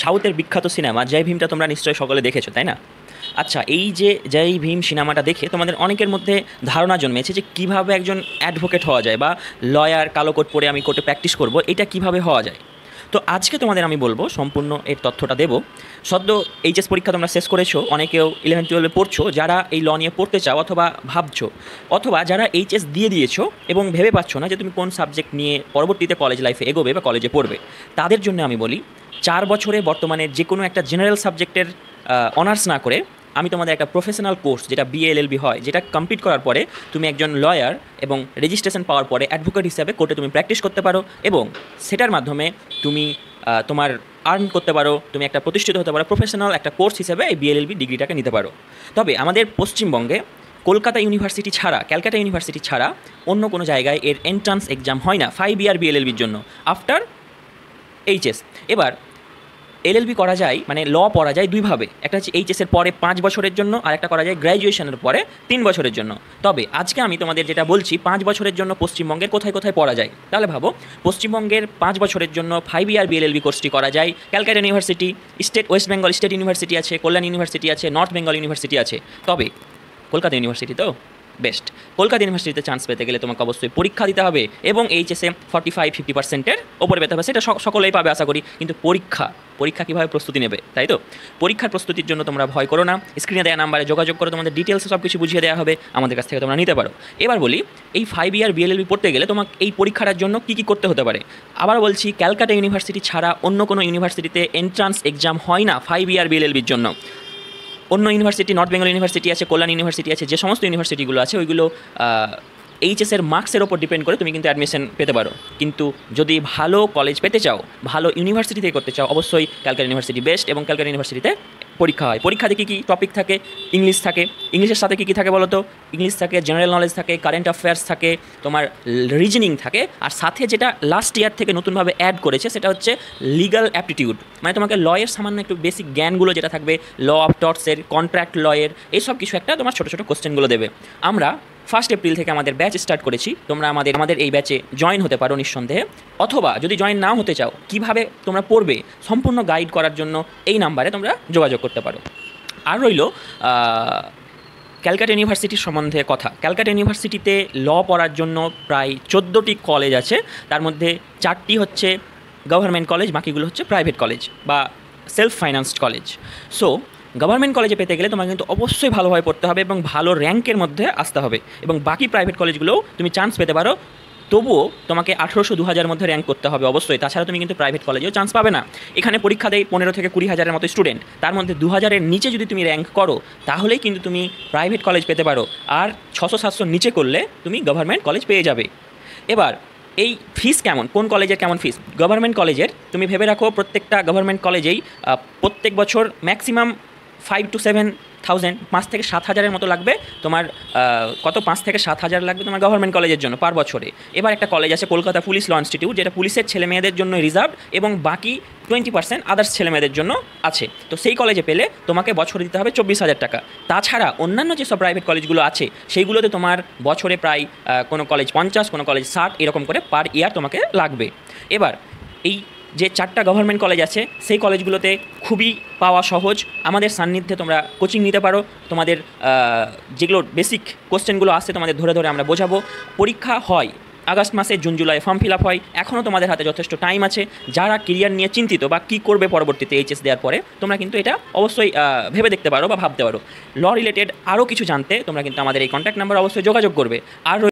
সাউথের বিখ্যাত সিনেমা জয় ভীমটা তোমরা নিশ্চয়ই সকলে দেখেছো, তাই না? আচ্ছা, এই যে জয় ভীম সিনেমাটা দেখে তোমাদের অনেকের মধ্যে ধারণা জন্মেছে যে কীভাবে একজন অ্যাডভোকেট হওয়া যায় বা লয়ার, কালো কোট পরে আমি কোর্টে প্র্যাকটিস করব, এটা কিভাবে হওয়া যায়। তো আজকে তোমাদের আমি বলবো, সম্পূর্ণ এর তথ্যটা দেবো। সদ্য এইচএস পরীক্ষা তোমরা শেষ করেছো, অনেকেও 11-12 পড়ছো, যারা এই ল নিয়ে পড়তে চাও অথবা ভাবছো, অথবা যারা এইচএস দিয়ে দিয়েছো এবং ভেবে পাচ্ছ না যে তুমি কোন সাবজেক্ট নিয়ে পরবর্তীতে কলেজ লাইফে এগোবে বা কলেজে পড়বে, তাদের জন্য আমি বলি 4 বছরে বর্তমানে যে কোনো একটা জেনারেল সাবজেক্টের অনার্স না করে আমি তোমাদের একটা প্রফেশনাল কোর্স, যেটা বিএলএলবি হয়, যেটা কমপ্লিট করার পরে তুমি একজন লয়ার এবং রেজিস্ট্রেশন পাওয়ার পরে অ্যাডভোকেট হিসাবে কোর্টে তুমি প্র্যাকটিস করতে পারো এবং সেটার মাধ্যমে তুমি তোমার আর্ন করতে পারো, তুমি একটা প্রতিষ্ঠিত হতে পারো, প্রফেশনাল একটা কোর্স হিসেবে এই বিএলএলবি ডিগ্রিটাকে নিতে পারো। তবে আমাদের পশ্চিমবঙ্গে কলকাতা ইউনিভার্সিটি ছাড়া, ক্যালকাটা ইউনিভার্সিটি ছাড়া অন্য কোনো জায়গায় এর এন্ট্রান্স এক্সাম হয় না 5 ইয়ার বিএলএলবির জন্য আফটার এইচএস। এবার এলএলবি করা যায়, মানে ল পড়া যায় দুইভাবে, একটা হচ্ছে এইচএসের পরে 5 বছরের জন্য, আর একটা করা যায় গ্র্যাজুয়েশনের পরে 3 বছরের জন্য। তবে আজকে আমি তোমাদের যেটা বলছি 5 বছরের জন্য পশ্চিমবঙ্গের কোথায় কোথায় পড়া যায়, তাহলে ভাবো পশ্চিমবঙ্গের 5 বছরের জন্য 5 ইয়ার বিএলএলবি কোর্সটি করা যায় Calcutta university, West Bengal state university আছে, কল্যাণ ইউনিভার্সিটি আছে, নর্থ বেঙ্গল ইউনিভার্সিটি আছে। তবে কলকাতা ইউনিভার্সিটি তো বেস্ট। কলকাতা ইউনিভার্সিটিতে চান্স পেতে গেলে তোমাকে অবশ্যই পরীক্ষা দিতে হবে এবং এইচএসএ 45-50%-এর ওপরে পেতে হবে, সেটা সকলেই পাবে আশা করি। কিন্তু পরীক্ষা কীভাবে প্রস্তুতি নেবে, তাই তো? পরীক্ষার প্রস্তুতির জন্য তোমরা ভয় করো না, স্ক্রিনে দেওয়া নাম্বারে যোগাযোগ করে তোমাদের ডিটেলসে সব কিছু বুঝিয়ে দেওয়া হবে, আমাদের কাছ থেকে তোমরা নিতে পারো। এবার বলি, এই 5 ইয়ার বিএলএলবি পড়তে গেলে তোমাকে এই পরীক্ষাটার জন্য কী কী করতে হতে পারে। আবার বলছি, ক্যালকাটা ইউনিভার্সিটি ছাড়া অন্য কোনো ইউনিভার্সিটিতে এন্ট্রান্স এক্সাম হয় না 5 ইয়ার বিএলএলবির জন্য। অন্য ইউনিভার্সিটি, নর্থ বেঙ্গল ইউনিভার্সিটি আছে, কল্যাণ ইউনিভার্সিটি আছে, যে সমস্ত ইউনিভার্সিটিগুলো আছে ওইগুলো এইচএসের মার্কসের ওপর ডিপেন্ড করে তুমি কিন্তু অ্যাডমিশন পেতে পারো। কিন্তু যদি ভালো কলেজ পেতে চাও, ভালো ইউনিভার্সিটি থেকে করতে চাও, অবশ্যই ক্যালকাটা ইউনিভার্সিটি বেস্ট। এবং ক্যালকাটা ইউনিভার্সিটিতে পরীক্ষা হয়। পরীক্ষাতে কী কী টপিক থাকে? ইংলিশ থাকে। ইংলিশের সাথে কী কী থাকে বলো তো? ইংলিশ থাকে, জেনারেল নলেজ থাকে, কারেন্ট অ্যাফেয়ার্স থাকে, তোমার রিজনিং থাকে, আর সাথে যেটা লাস্ট ইয়ার থেকে নতুনভাবে অ্যাড করেছে সেটা হচ্ছে লিগাল অ্যাপটিটিউড, মানে তোমাকে লয়ের সামান্য একটু বেসিক জ্ঞানগুলো যেটা থাকবে, ল অফ টর্টসের, কন্ট্রাক্ট লয়ের, এইসব কিছু একটা তোমার ছোটো ছোটো কোশ্চেনগুলো দেবে। আমরা 1 এপ্রিল থেকে আমাদের ব্যাচ স্টার্ট করেছি। তোমরা আমাদের এই ব্যাচে জয়েন হতে পারো নিঃসন্দেহে, অথবা যদি জয়েন নাও হতে চাও, কিভাবে তোমরা পড়বে সম্পূর্ণ গাইড করার জন্য এই নাম্বারে তোমরা যোগাযোগ করতে পারো। আর রইল ক্যালকাটা ইউনিভার্সিটির সম্বন্ধে কথা। ক্যালকাটা ইউনিভার্সিটিতে ল পড়ার জন্য প্রায় 14টি কলেজ আছে, তার মধ্যে 4টি হচ্ছে গভর্নমেন্ট কলেজ, বাকিগুলো হচ্ছে প্রাইভেট কলেজ বা self financed college. So government কলেজে পেতে গেলে তোমাকে কিন্তু অবশ্যই ভালোভাবে পড়তে হবে এবং ভালো র্যাঙ্কের মধ্যে আসতে হবে। এবং বাকি প্রাইভেট কলেজগুলোও তুমি চান্স পেতে পারো, তবুও তোমাকে 1800-2000 মধ্যে র্যাঙ্ক করতে হবে অবশ্যই, তাছাড়া তুমি কিন্তু প্রাইভেট কলেজেও চান্স পাবে না। এখানে পরীক্ষা দেয় 15 থেকে 20 হাজারের মতো স্টুডেন্ট, তার মধ্যে 2000-এর নিচে যদি তুমি র্যাঙ্ক করো তাহলেই কিন্তু তুমি প্রাইভেট কলেজ পেতে পারো, আর 600-700 নিচে করলে তুমি গভর্নমেন্ট কলেজ পেয়ে যাবে। এবার এই ফিস কেমন, কোন কলেজের কেমন ফিস? গভর্নমেন্ট কলেজের তুমি ভেবে রাখো, প্রত্যেকটা গভর্নমেন্ট কলেজেই প্রত্যেক বছর ম্যাক্সিমাম 5 to 7,000, 5 থেকে 7,000-এর মতো লাগবে তোমার। 5 থেকে 7,000 লাগবে তোমার গভর্নমেন্ট কলেজের জন্য পার বছরে। এবার একটা কলেজ আছে কলকাতা পুলিশ ল ইনস্টিটিউট, যেটা পুলিশের ছেলে মেয়েদের জন্য রিজার্ভ এবং বাকি 20% আদার্স ছেলে মেয়েদের জন্য আছে। তো সেই কলেজে পেলে তোমাকে বছরে দিতে হবে 24,000 টাকা। তাছাড়া অন্যান্য যেসব প্রাইভেট কলেজগুলো আছে সেইগুলোতে তোমার বছরে প্রায় কোনো কলেজ 50, কোনো কলেজ 60, এরকম করে পার ইয়ার তোমাকে লাগবে। এবার এই যে 4টা গভর্নমেন্ট কলেজ আছে সেই কলেজগুলোতে খুবই পাওয়া সহজ, আমাদের সান্নিধ্যে তোমরা কোচিং নিতে পারো। তোমাদের যেগুলো বেসিক কোশ্চেনগুলো আসছে তোমাদের ধরে ধরে আমরা বোঝাবো। পরীক্ষা হয় আগস্ট মাসে, June July form fill up হয়। এখনও তোমাদের হাতে যথেষ্ট টাইম আছে। যারা কেরিয়ার নিয়ে চিন্তিত বা কী করবে পরবর্তীতে এইচএস দেওয়ার পরে, তোমরা কিন্তু এটা অবশ্যই ভেবে দেখতে পারো বা ভাবতে পারো। ল রিলেটেড আরও কিছু জানতে তোমরা কিন্তু আমাদের এই কন্ট্যাক্ট নাম্বার অবশ্যই যোগাযোগ করবে। আর